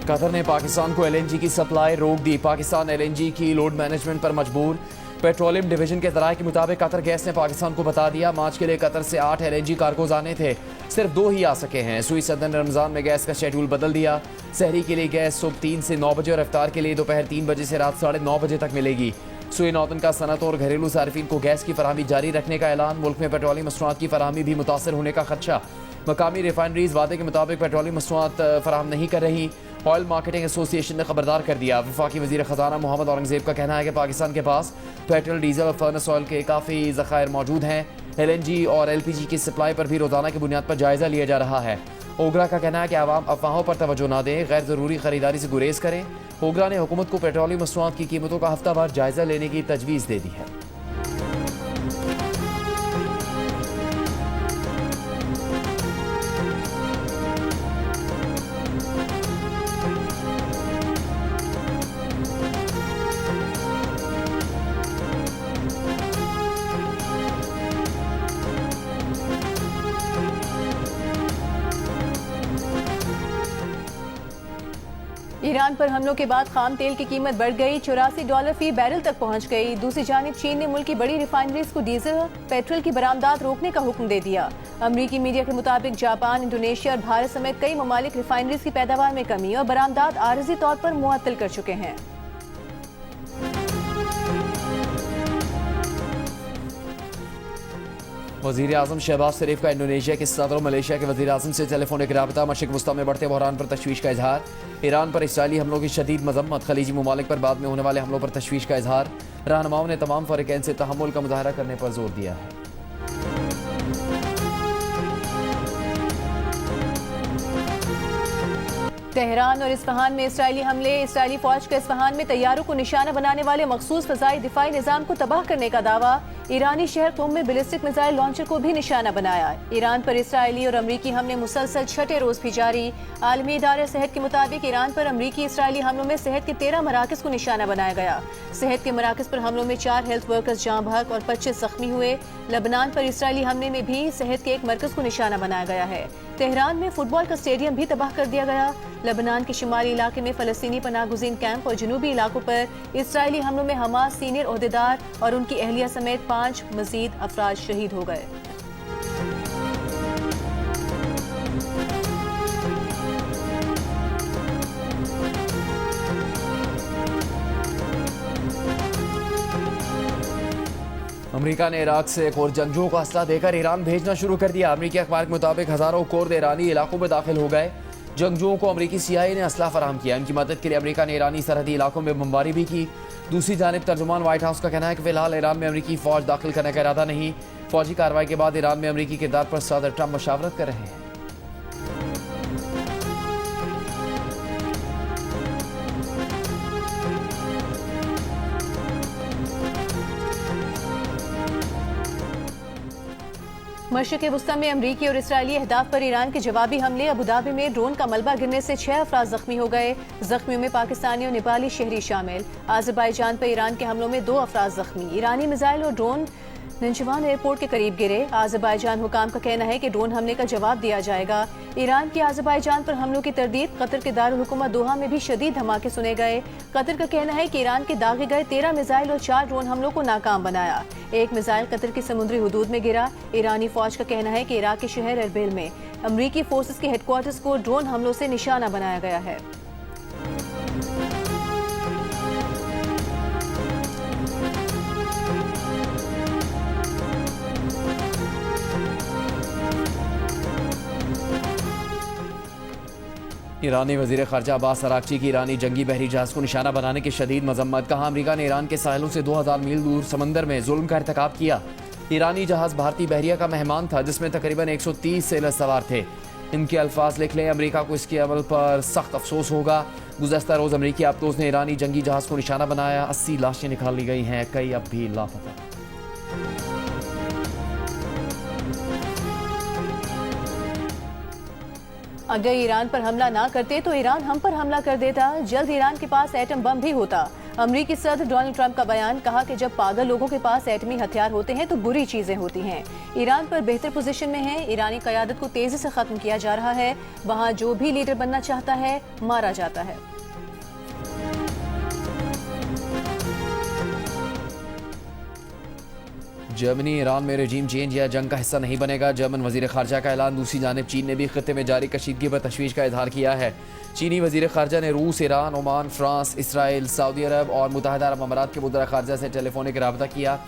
Qatar ने पाकिस्तान को LNG की सप्लाई रोक दी। पाकिस्तान एलएनजी की लोड मैनेजमेंट पर मजबूर। पेट्रोलियम डिवीजन के ज़राए के मुताबिक कतर गैस ने पाकिस्तान को बता दिया मार्च के लिए कतर से 8 एलएनजी कार्गोज आने थे, सिर्फ 2 ही आ सके हैं। सुई सदर ने रमज़ान में गैस का शेड्यूल बदल दिया। सहरी के लिए गैस सुबह 3 से 9 बजे और इफ्तार के लिए दोपहर 3 बजे से रात 9:30 बजे तक मिलेगी। सुई नौतन का सनत और घरेलू सार्फिन को गैस की फराहमी जारी रखने का ऐलान। मुल्क में पेट्रोलियम मसनूआत की फराहमी भी मुतासर होने का खदशा। मकामी रिफाइनरीज वादे के मुताबिक पेट्रोलियम मसनूआत फराहम नहीं कर रही। ऑयल मार्केटिंग एसोसिएशन ने खबरदार कर दिया। वफाकी वजीर खजाना मोहम्मद औरंगजेब का कहना है कि पाकिस्तान के पास पेट्रोल, डीजल और फर्नेस ऑयल के काफ़ी ज़खायर मौजूद हैं। एलएनजी और एलपीजी की सप्लाई पर भी रोजाना की बुनियाद पर जायजा लिया जा रहा है। ओगरा का कहना है कि आवाम अफवाहों पर तवज्जो न दें, गैर ज़रूरी खरीदारी से गुरेज करें। ओगरा ने हुकूमत को पेट्रोलियम मसनूआत की कीमतों का हफ्तावार जायजा लेने की तजवीज़ दे दी है। ईरान पर हमलों के बाद खाम तेल की कीमत बढ़ गई, $84 फी बैरल तक पहुंच गई। दूसरी जानिब चीन ने मुल्क की बड़ी रिफाइनरीज को डीजल पेट्रोल की बरामदात रोकने का हुक्म दे दिया। अमरीकी मीडिया के मुताबिक जापान, इंडोनेशिया और भारत समेत कई ममालिक रिफाइनरीज की पैदावार में कमी और बरामदात आरजी तौर पर मुअत्तल कर चुके हैं। वज़ीर आज़म शहबाज शरीफ का इंडोनेशिया के सदर और मलेशिया के वज़ीर आज़म से टेलीफोनिक राबता। मशरिक़ वस्ता में बढ़ते बहरान पर तशवीश का इजहार। ईरान पर इसराइली हमलों की शदीद मजम्मत। खलीजी ममालिक पर बाद में होने वाले हमलों पर तशवीश का इजहार। रहनुमाओं ने तमाम फ़रीक़ैन से तहम्मुल का मुज़ाहरा करने पर जोर दिया है। तेहरान और इस्फहान में इसराइली हमले। इसराइली फौज का इस्फहान में तैयारों को निशाना बनाने वाले मखसूस फ़ज़ाई दिफाई निज़ाम को तबाह करने का दावा। ईरानी शहर कुम में बैलिस्टिक मिसाइल लॉन्चर को भी निशाना बनाया। ईरान पर इसराइली और अमरीकी हमले मुसलसल छठे रोज भी जारी। आलमी इदारे सेहत के मुताबिक ईरान पर अमरीकी इसराइली हमलों में सेहत के 13 मराकज़ को निशाना बनाया गया। सेहत के मराकज़ पर हमलों में 4 हेल्थ वर्कर्स जाँ बहक और 25 जख्मी हुए। लबनान पर इसराइली हमले में भी सेहत के एक मरकज़ को निशाना बनाया गया है। तेहरान में फुटबॉल का स्टेडियम भी तबाह कर दिया गया। लबनान के शुमाली इलाके में फ़लस्तीनी पनाहगुज़ीन कैंप और जनूबी इलाकों पर इसराइली हमलों में हमास सीनियर ओहदेदार और उनकी अहलिया समेत 5 मज़ीद अफराद शहीद हो गए। अमेरिका ने इराक से एक और जंगजुओं को असला देकर ईरान भेजना शुरू कर दिया। अमेरिकी अखबार के मुताबिक हज़ारों कुर्द ईरानी इलाकों में दाखिल हो गए। जंगजुओं को अमेरिकी CIA ने असला फराहम किया। इनकी मदद के लिए अमेरिका ने ईरानी सरहदी इलाकों में बमबारी भी की। दूसरी जानिब तर्जुमान व्हाइट हाउस का कहना है कि फिलहाल ईरान में अमेरिकी फौज दाखिल करने का इरादा नहीं। फौजी कार्रवाई के बाद ईरान में अमेरिकी किरदार पर सदर ट्रंप मशावरत कर रहे हैं। मशरिक़ वस्ता में अमरीकी और इसराइली अहदाफ पर ईरान के जवाबी हमले। अबुधाबी में ड्रोन का मलबा गिरने से 6 अफराद जख्मी हो गए। जख्मियों में पाकिस्तानी और नेपाली शहरी शामिल। आज़रबाईजान पर ईरान के हमलों में 2 अफराद जख्मी। ईरानी मिसाइल और ड्रोन नंचवान एयरपोर्ट के करीब गिरे। आज़रबाईजान हुकाम का कहना है कि ड्रोन हमले का जवाब दिया जाएगा। ईरान की आज़रबाईजान पर हमलों की तरदीद। कतर के दारुल हुकूमत दोहा में भी शदीद धमाके सुने गए। कतर का कहना है कि ईरान के दागे गए 13 मिसाइल और 4 ड्रोन हमलों को नाकाम बनाया। एक मिसाइल कतर की समुद्री हुदूद में गिरा। ईरानी फौज का कहना है कि इराक के शहर अरबिल में अमरीकी फोर्सेस के हेडक्वार्टर्स को ड्रोन हमलों से निशाना बनाया गया है। ईरानी वज़ीर ख़ारजा अब्बास अराग़ची की ईरानी जंगी बहरी जहाज़ को निशाना बनाने की शदीद मजम्मत। कहा अमरीका ने ईरान के साहिलों से 2000 मील दूर समंदर में जुल्म का इर्तिकाब किया। ईरानी जहाज़ भारतीय बहरिया का मेहमान था जिसमें तकरीबन 130 सेलर सवार थे। इनके अल्फाज लिख लें, अमरीका को इसके अमल पर सख्त अफसोस होगा। गुज़श्ता रोज़ अमरीकी आबदोज़ ने ईरानी जंगी जहाज़ को निशाना बनाया। 80 लाशें निकाल ली गई हैं, कई अब भी लापता। अगर ईरान पर हमला ना करते तो ईरान हम पर हमला कर देता। जल्द ईरान के पास एटम बम भी होता। अमरीकी सदर डोनाल्ड ट्रंप का बयान, कहा कि जब पागल लोगों के पास एटमी हथियार होते हैं तो बुरी चीजें होती हैं। ईरान पर बेहतर पोजीशन में है, ईरानी क़यादत को तेजी से खत्म किया जा रहा है, वहाँ जो भी लीडर बनना चाहता है मारा जाता है। जर्मनी ईरान में रजीम चेंज या जंग का हिस्सा नहीं बनेगा। जर्मन वजीर खारजा का ऐलान। दूसरी जानिब चीन ने भी खत्ते में जारी कशीदगी पर तशवीश का इजहार किया है। चीनी वजीर खारजा ने रूस, Iran, Oman, France, Israel, Saudi अरब और मुत्तहिदा अरब अमारात के वज़ीर खारजा से टेलीफोनिक रब्ता किया।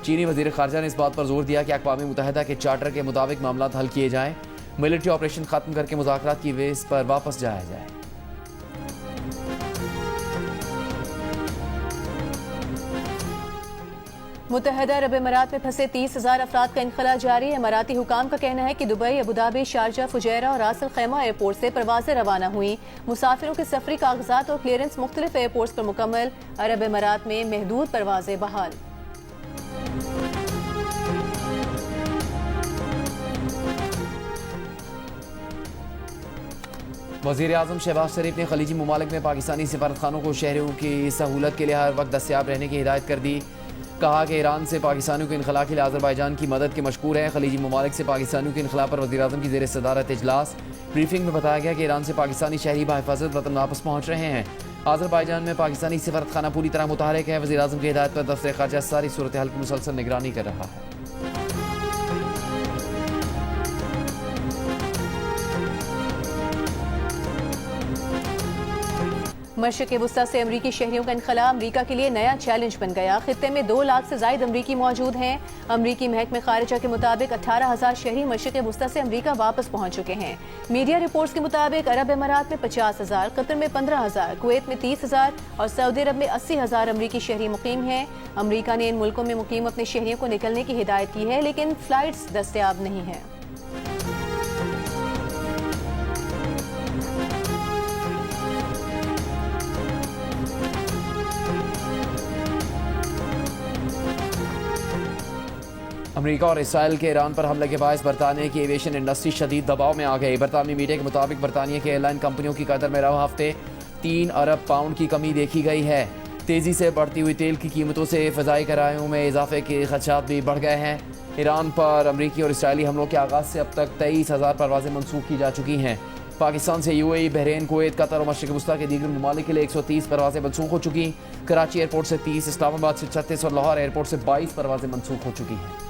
चीनी वजीर खारजा ने इस बात पर जोर दिया कि अक़वाम मुत्तहिदा के चार्टर के मुताबिक मामला हल किए जाएँ, मिलिट्री ऑपरेशन खत्म करके मुज़ाकरात की बेस पर वापस जाया जाए। मुत्तहिदा अरब अमारात में फंसे 30,000 अफराद का इनखला जारी है। अमाराती हुकाम का कहना है कि दुबई, अबुधाबी, शारजा, फुजैरा और रास अल खैमा एयरपोर्ट से परवाजें रवाना हुई। मुसाफिरों के सफरी कागजात और क्लियरेंस मुख्तलिफ एयरपोर्ट्स पर मुकम्मल। अरब अमारात में महदूद परवाजें बहाल। वज़ीर आज़म शहबाज शरीफ ने खलीजी ममालिक में पाकिस्तानी सफारतखानों को शहरियों की सहूलत के लिए हर वक्त दस्तयाब रहने की हिदायत कर दी। कहा कि ईरान से पाकिस्तानियों के इनखला के लिए आज़रबाईजान की मदद के मशकूर है। खलीजी ममालिक से पाकिस्तानियों के इनखला पर वज़ीर आज़म की ज़ेर सदारत इजलास। ब्रीफिंग में बताया गया कि ईरान से पाकिस्तानी शहरी बाहिफाजत वतन वापस पहुँच रहे हैं। आज़रबाईजान में पाकिस्तानी सफारतखाना पूरी तरह मुतहरिक है। वज़ीर आज़म की हिदायत पर दफ्तर ख़ारजा सारी सूरत हाल की मुसलसल निगरानी कर रहा है। मशरिक़ वुस्ता से अमरीकी शहरियों का इनखला अमरीका के लिए नया चैलेंज बन गया। खित्ते में 2 लाख से ज़ायद अमरीकी मौजूद हैं। अमरीकी महकमे खारिजा के मुताबिक 18,000 शहरी मशरिक़ वुस्ता से अमरीका वापस पहुँच चुके हैं। मीडिया रिपोर्ट्स के मुताबिक अरब अमारात में 50,000, कतर में 15,000, कुवैत में 30,000 और सऊदी अरब में 80,000 अमरीकी शहरी मुकीम हैं। अमरीका ने इन मुल्कों में मुकीम अपने शहरियों को निकलने की हिदायत की है, लेकिन फ़्लाइट्स दस्तयाब नहीं हैं। अमेरिका और इसराइल के ईरान पर हमले के बायस बरतानिया की एविएशन इंडस्ट्री शदीद दबाव में आ गई। बरतानवी मीडिया के मुताबिक बरतानिया के एयरलाइन कंपनियों की कदर में रवा हफ्ते 3 अरब पाउंड की कमी देखी गई है। तेज़ी से बढ़ती हुई तेल की कीमतों से फ़ज़ाई किरायों में इजाफे के खदशात भी बढ़ गए हैं। ईरान पर अमरीकी और इसराइली हमलों के आगाज़ से अब तक 23,000 परवाजें मनसूख की जा चुकी हैं। पाकिस्तान से UAE, बहरीन, कुवैत, कतर और मशरिक़ वुस्ता के दीगर ममालिक के लिए 130 परवाजें मनसूख हो चुकी। कराची एयरपोर्ट से 30, इस्लामाबाद से 36 और लाहौर एयरपोर्ट से 22 परवाजें मनसूख हो चुकी हैं।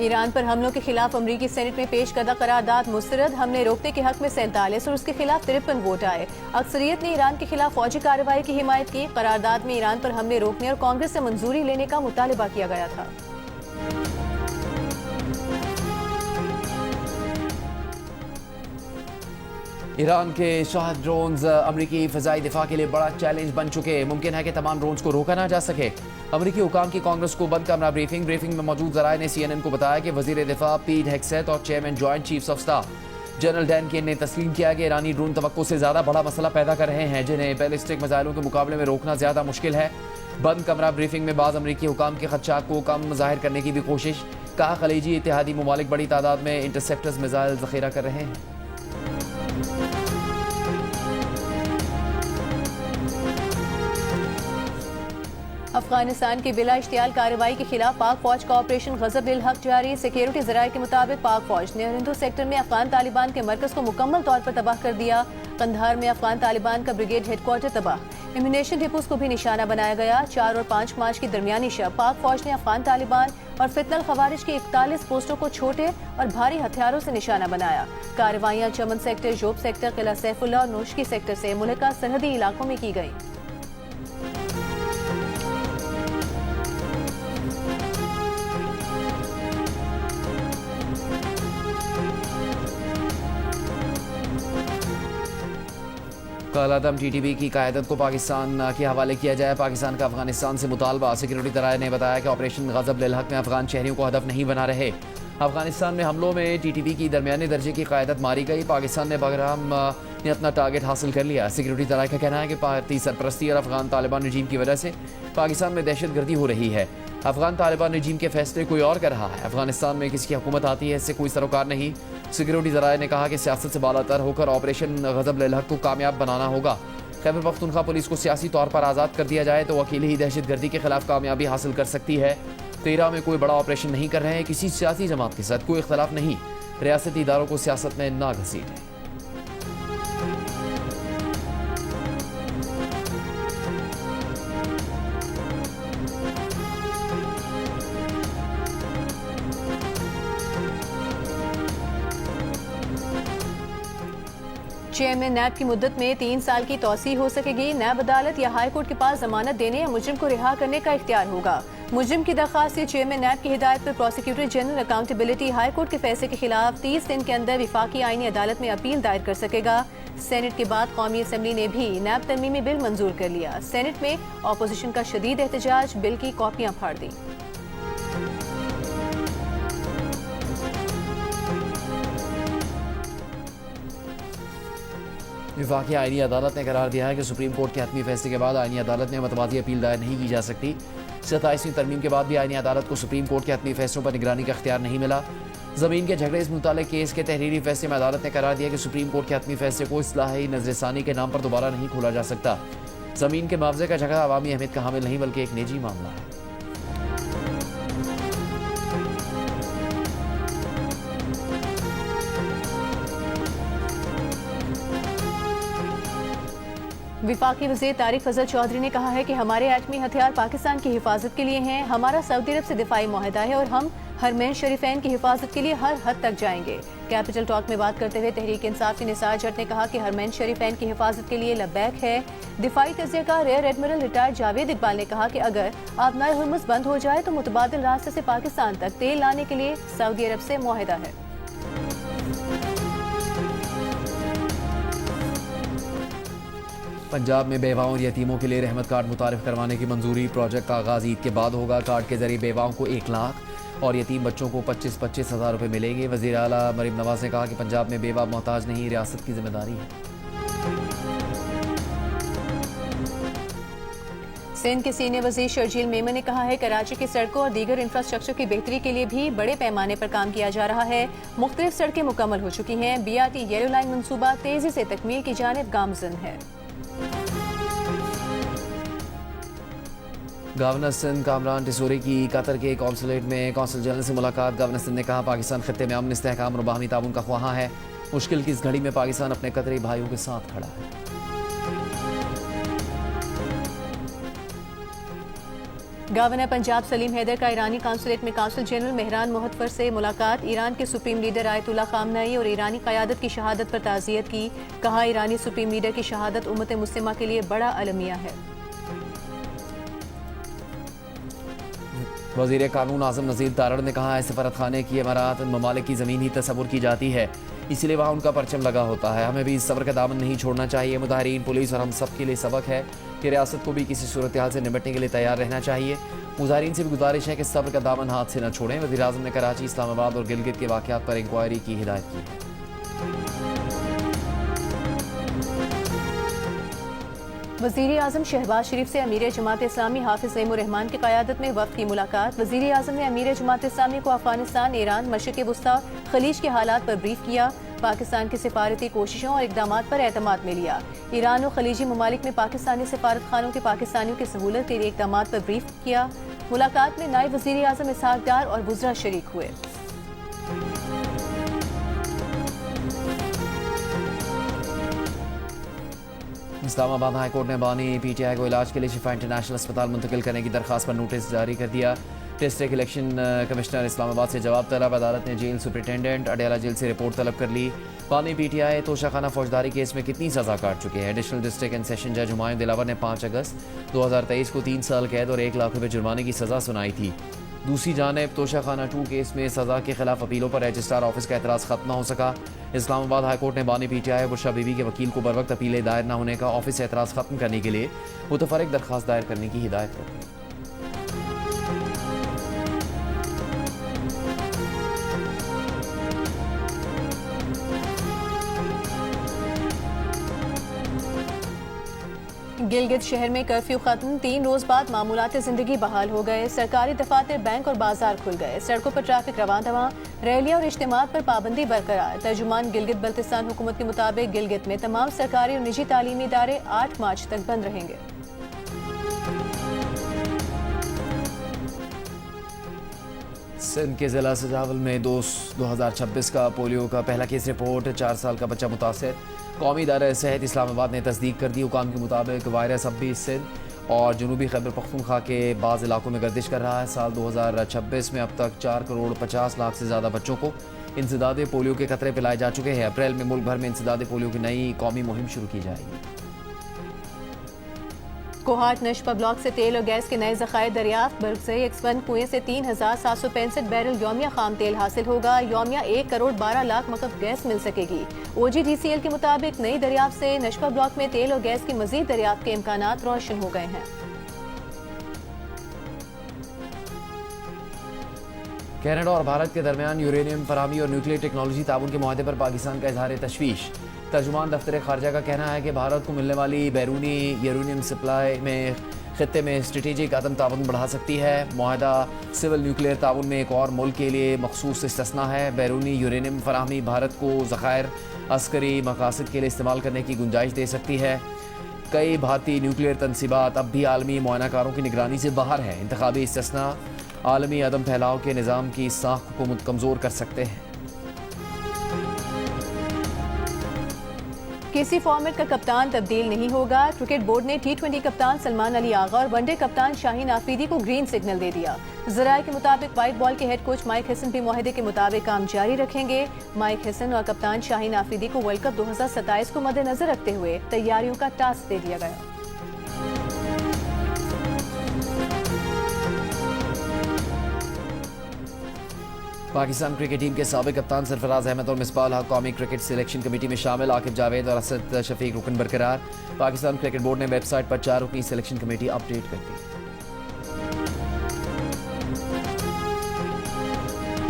ईरान पर हमलों के खिलाफ अमरीकी सेनेट में पेश करदा करारदाद मुस्तरद। हमले रोकने के हक में 47 और उसके खिलाफ 53 वोट आए। अक्सरियत ने ईरान के खिलाफ फौजी कार्रवाई की हिमायत की। करारदाद में ईरान पर हमले रोकने और कांग्रेस से मंजूरी लेने का मुतालबा किया गया था। ईरान के शाह ड्रोन्स अमरीकी फ़ज़ाई दिफा के लिए बड़ा चैलेंज बन चुके। मुमकिन है कि तमाम ड्रोन्स को रोका ना जा सके। अमरीकी हुकाम की कांग्रेस को बंद कमरा ब्रीफिंग में मौजूद ज़राए ने CNN को बताया कि वज़ीर दिफा पीट हेग्सेथ और chairman joint chiefs of staff general Dan Caine ने तस्लीम किया कि ईरानी ड्रोन तवक्को से ज़्यादा बड़ा मसला पैदा कर रहे हैं, जिन्हें बैलिस्टिक मिसाइलों के मुकाबले में रोकना ज़्यादा मुश्किल है। बंद कमरा ब्रीफिंग में बाज़ अमरीकी हुकाम के खदशात को कम जाहिर करने की भी कोशिश। कहा खलीजी इत्तेहादी ममालिक बड़ी तादाद में इंटरसेप्टर्स मिसाइल ज़ख़ीरा कर रहे हैं। अफगानिस्तान की बिला इश्तियाल कार्रवाई के खिलाफ पाक फौज का ऑपरेशन गजब बिल हक जारी। सिक्योरिटी जराये के मुताबिक पाक फौज ने हिंदू सेक्टर में अफगान तालिबान के मरकज को मुकम्मल तौर पर तबाह कर दिया। कंधार में अफगान तालिबान का ब्रिगेड हेडक्वार्टर तबाह। इम्यूनेशन डिपोज को भी निशाना बनाया गया। 4 और 5 मार्च की दरमियानी शब पाक फौज ने अफगान तालिबान और फितनल खवारिज की 41 पोस्टों को छोटे और भारी हथियारों से निशाना बनाया। कार्रवाइयां चमन सेक्टर, जोब सेक्टर, किला सैफुल्ला और नोशकी सेक्टर से मुल्क सरहदी इलाकों में की गई। कालादम TTP की क़यादत को पाकिस्तान के हवाले किया जाए। पाकिस्तान का अफगानिस्तान से मुतालबा। सिक्योरिटी दराये ने बताया कि ऑपरेशन गजब लिल हक में अफगान शहरियों को हदफ नहीं बना रहे। अफगानिस्तान में हमलों में TTP की दरमियाने दर्जे की क़यादत मारी गई। पाकिस्तान ने बगराम ने अपना टारगेट हासिल कर लिया। सिक्योरिटी दराये का कहना है कि भारतीय सरपरस्ती और अफगान तालिबान रजीम की वजह से पाकिस्तान में दहशत गर्दी हो रही है। अफगान तालिबान रजीम के फैसले कोई और कर रहा है। अफगानिस्तान में किसी की हुकूमत आती है, इससे कोई सरोकार नहीं। सिक्योरिटी ज़राए ने कहा कि सियासत से बालातर होकर ऑपरेशन गज़ब लिल हक़ को कामयाब बनाना होगा। खैबर पख्तूनख्वा पुलिस को सियासी तौर पर आज़ाद कर दिया जाए तो अकेले ही दहशतगर्दी के खिलाफ कामयाबी हासिल कर सकती है। 13 में कोई बड़ा ऑपरेशन नहीं कर रहे हैं, किसी सियासी जमात के साथ कोई इख्तलाफ नहीं। रियासती इदारों को सियासत में ना घसीटें। चेयरमैन नैब की मुद्दत में 3 साल की तौसी हो सकेगी। नैब अदालत या हाई कोर्ट के पास जमानत देने या मुजरिम को रिहा करने का इख्तियार होगा। मुजरिम की दरखास्त से चेयरमैन नैब की हिदायत पर prosecutor general accountability high court के फैसले के खिलाफ 30 दिन के अंदर विफाकी आईनी अदालत में अपील दायर कर सकेगा। सेनेट के बाद कौमी असम्बली ने भी नैब तरमीमी बिल मंजूर कर लिया। सेनेट में अपोजिशन का शदीद एहतजाज, बिल की कॉपियां फाड़ दी। विफाकी आईनी अदालत ने करार दिया है कि सुप्रीम कोर्ट के हतमी फैसले के बाद आईनी अदालत में मतबादी अपील दायर नहीं की जा सकती। 27वीं तरमीम के बाद भी आईनी अदालत को सुप्रीम कोर्ट के हतमी फैसलों पर निगरानी का इख्तियार नहीं मिला। ज़मीन के झगड़े से मुताल्लिक़ केस के तहरीरी फैसले में अदालत ने करार दिया कि सुप्रीम कोर्ट के हतमी फैसले को इस्लाही नजरसानी के नाम पर दोबारा नहीं खोला जा सकता। ज़मीन के मुआवजे का झगड़ा अवामी अहमियत का हामिल नहीं बल्कि एक निजी मामला है। विफाकी वज़ीर तारिक फजल चौधरी ने कहा है कि हमारे एटमी हथियार पाकिस्तान की हिफाजत के लिए हैं। हमारा सऊदी अरब से दिफाई मुआहदा है और हम हरमैन शरीफैन की हिफाजत के लिए हर हद तक जाएंगे। कैपिटल टॉक में बात करते हुए तहरीक इंसाफ के निसार जट ने कहा कि हरमैन शरीफैन की हिफाजत के लिए लब्बैक है। दिफाई तज्ज़ियाकार rear admiral retired Javed Iqbal ने कहा कि अगर आबनाए हुर्मुज़ बंद हो जाए तो मुतबादिल रास्ते से पाकिस्तान तक तेल लाने के लिए सऊदी अरब से मुआहदा है। पंजाब में बेवाओं और यतीमों के लिए रहमत कार्ड मुतारिफ करवाने की मंजूरी। प्रोजेक्ट का आगाज ईद के बाद होगा। कार्ड के जरिए बेवाओं को 1 लाख और यतीम बच्चों को 25-25 हज़ार रुपये मिलेंगे। वज़ीर आला मरीम नवाज ने कहा कि पंजाब में बेवा मोहताज नहीं, रियासत की जिम्मेदारी है। सिंध के सीनियर वज़ीर शर्जील मेमन ने कहा है कराची की सड़कों और दीगर इंफ्रास्ट्रक्चर की बेहतरी के लिए भी बड़े पैमाने पर काम किया जा रहा है। मुख्तलिफ सड़कें मुकम्मल हो चुकी हैं। BRT येलो लाइन मनसूबा तेजी से तकमील की जानिब गामजन है। गवर्नर सिंध कामरान टिसोरी की कतर के कौंसलेट में कौंसल जनरल से मुलाकात। गवर्नर सिंध ने कहा पाकिस्तान खित्ते में अमन, इस्तेहकाम और बाहमी ताउन का ख्वाहा है। मुश्किल की इस घड़ी में पाकिस्तान अपने कतरी भाइयों के साथ खड़ा है। गवर्नर पंजाब सलीम हैदर का ईरानी कौंसलेट में कौंसल जनरल मेहरान मोहतफर से मुलाकात। ईरान के सुप्रीम लीडर आयतुल्ला खामनेई और ईरानी क़यादत की शहादत पर ताज़ियत की। कहा ईरानी सुप्रीम लीडर की शहादत उम्मत मुस्लिमा के लिए बड़ा अलमिया है। वज़ीर कानून आज़म नज़ीर तारड़ ने कहा है सफारत खाने की इमारात ममालिक की ज़मीन ही तस्वुर की जाती है, इसीलिए वहाँ उनका परचम लगा होता है। हमें भी इस सब्र का दामन नहीं छोड़ना चाहिए। मुताहरीन, पुलिस और हम सब के लिए सबक है कि रियासत को भी किसी सूरत हाल से निपटने के लिए तैयार रहना चाहिए। मुजाहिरीन से भी गुजारिश है कि सब्र का दामन हाथ से न छोड़ें। वज़ीर आज़म ने कराची, इस्लामाबाद और गिलगित के वाक़यात पर इंक्वायरी की हिदायत की है। वज़ीर आज़म शहबाज शरीफ से अमीर जमात इस्लामी हाफिज़ ज़ैमुर रहमान की क़यादत में वफ़द की मुलाकात। वज़ीर आज़म ने अमीर जमात इस्लामी को अफ़गानिस्तान, ईरान, मशरिक़ वुस्ता, खलीज के हालात पर ब्रीफ किया। पाकिस्तान की सिफारती कोशिशों और इक़दामात पर एतमाद में लिया। ईरान और खलीजी ममालिक में पाकिस्तानी सिफारत खानों के पाकिस्तानियों की सहूलत के लिए इक़दामात पर ब्रीफ किया। मुलाकात में नायब वज़ीर आज़म इसहाक़ डार और वुज़रा शरीक हुए। इस्लामाबाद हाई कोर्ट ने बानी PTI को इलाज के लिए शिफा इंटरनेशनल अस्पताल मुंतकिल करने की दरख्वास्त पर नोटिस जारी कर दिया। डिस्ट्रिक्ट इलेक्शन कमिश्नर इस्लामाबाद से जवाब तलब। अदालत ने जेल सुपरिटेंडेंट अडयाला जेल से रिपोर्ट तलब कर ली। बानी PTI तोशाखाना फौजदारी केस में कितनी सज़ा काट चुके हैं। एडिशनल डिस्ट्रिक्ट एंड सेशन जज हुमायूं दिलावर ने 5 अगस्त 2023 को 3 साल कैद और 1 लाख रुपये जुर्माने की सज़ा सुनाई थी। दूसरी जानिब तोशाखाना 2 केस में सज़ा के खिलाफ अपीलों पर रजिस्ट्रार ऑफिस का एतराज़ खत्म न हो सका। इस्लामाबाद हाई कोर्ट ने बानी PTI बुशरा बीबी के वकील को बर वक्त अपीलें दायर न होने का ऑफिस से एतराज़ खत्म करने के लिए मुतफर्रिक दरख्वास्त दायर करने की हिदायत कर दी। गिलगित शहर में कर्फ्यू खत्म, 3 रोज बाद मामूलात जिंदगी बहाल हो गए। सरकारी दफातर, बैंक और बाजार खुल गए। सड़कों पर ट्रैफिक रवां दवां, रैलियां और इज्तिमात पर पाबंदी बरकरार। तर्जुमान गिलगित बल्तिस्तान हुकूमत के मुताबिक गिलगित में तमाम सरकारी और निजी तालीमी इदारे 8 मार्च तक बंद रहेंगे। सिंध के जिला सजावल में 2026 का पोलियो का पहला केस रिपोर्ट, 4 साल का बच्चा मुतासर। कौमी इदारा सेहत इस्लामाबाद ने तस्दीक कर दी। हुकाम के मुताबिक वायरस अब भी सिंध और जनूबी खैबर पख्तूनख्वा के बाज़ इलाकों में गर्दिश कर रहा है। साल 2026 में अब तक 4 करोड़ 50 लाख से ज़्यादा बच्चों को इंसदाद पोलियो के कतरे पिलाए जा चुके हैं। अप्रैल में मुल्क भर में इंसदाद पोलियो की नई कौमी मुहिम शुरू की जाएगी। कोहाट नशपा ब्लॉक से तेल और गैस के नए ज़खायर दरियाफ्त। बरसई एक्सपन कुएं से 3765 बैरल यौमिया खाम तेल हासिल होगा। यौमिया 1 करोड़ 12 लाख मकफ गैस मिल सकेगी। OGDCL के मुताबिक नई दरियाफ्त से नशपा ब्लॉक में तेल और गैस की मजीद दरियाफ्त के इम्कानात रोशन हो गए हैं। कनाडा और भारत के दरमियान यूरेनियम फराहमी और न्यूक्लियर टेक्नोलॉजी ताउन के मुआहदे पर पाकिस्तान का इजहार तशवीश। तर्जुमान दफ्तर खारजा का कहना है कि भारत को मिलने वाली बैरूनी यूरेनियम सप्लाई में खित्ते में स्ट्रेटेजिक अदम ताउन बढ़ा सकती है। मुआहदा सिविल न्यूक्लियर ताउन में एक और मुल्क के लिए मखसूस इस्तिस्ना है। बैरूनी यूरेनियम फराहमी भारत को ज़खायर अस्करी मकासद के लिए इस्तेमाल करने की गुंजाइश दे सकती है। कई भारतीय न्यूक्लियर तनसीबात अब भी आलमी मुआयनाकारों की निगरानी से बाहर हैं। इंतखाबी इस्तिस्ना आलमी अदम फैलाव के निज़ाम की साख को कमज़ोर कर सकते हैं। किसी फॉर्मेट का कप्तान तब्दील नहीं होगा। क्रिकेट बोर्ड ने T20 कप्तान सलमान अली आगा और वनडे कप्तान शाहीन आफरीदी को ग्रीन सिग्नल दे दिया। ज़राए के मुताबिक वाइट बॉल के हेड कोच माइक हसन भी मुआहदे के मुताबिक काम जारी रखेंगे। माइक हसन और कप्तान शाहीन आफरीदी को वर्ल्ड कप 2027 को मद्देनजर रखते हुए तैयारियों का टास्क दे दिया गया। पाकिस्तान क्रिकेट टीम के साबिक कप्तान सरफराज अहमद और मिसबाह हक कौमी क्रिकेट सिलेक्शन कमेटी में शामिल। आकिब जावेद और असद शफीक रुकन बरकरार। पाकिस्तान क्रिकेट बोर्ड ने वेबसाइट पर 4 रुकनी सिलेक्शन कमेटी अपडेट कर दी।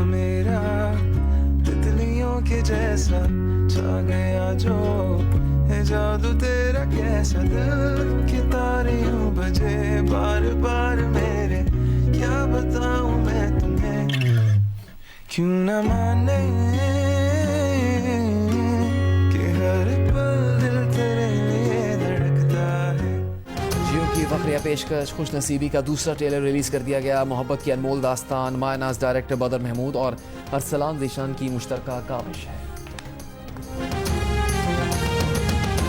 मेरा तितलियों के जैसा छा गया जो है जादू तेरा, कैसा दिल की तारे यूं बजे बार बार मेरे, क्या बताऊं मैं तुम्हें, क्यों न माने कि हर पल दिल तेरे लिए धड़कता है। जियो की फखरिया पेशकश खुश नसीबी का दूसरा ट्रेलर रिलीज कर दिया गया। मोहब्बत की अनमोल दास्तान, मायनाज डायरेक्टर बदर महमूद और अरसलान ज़ीशान की मुश्तरका काविश है।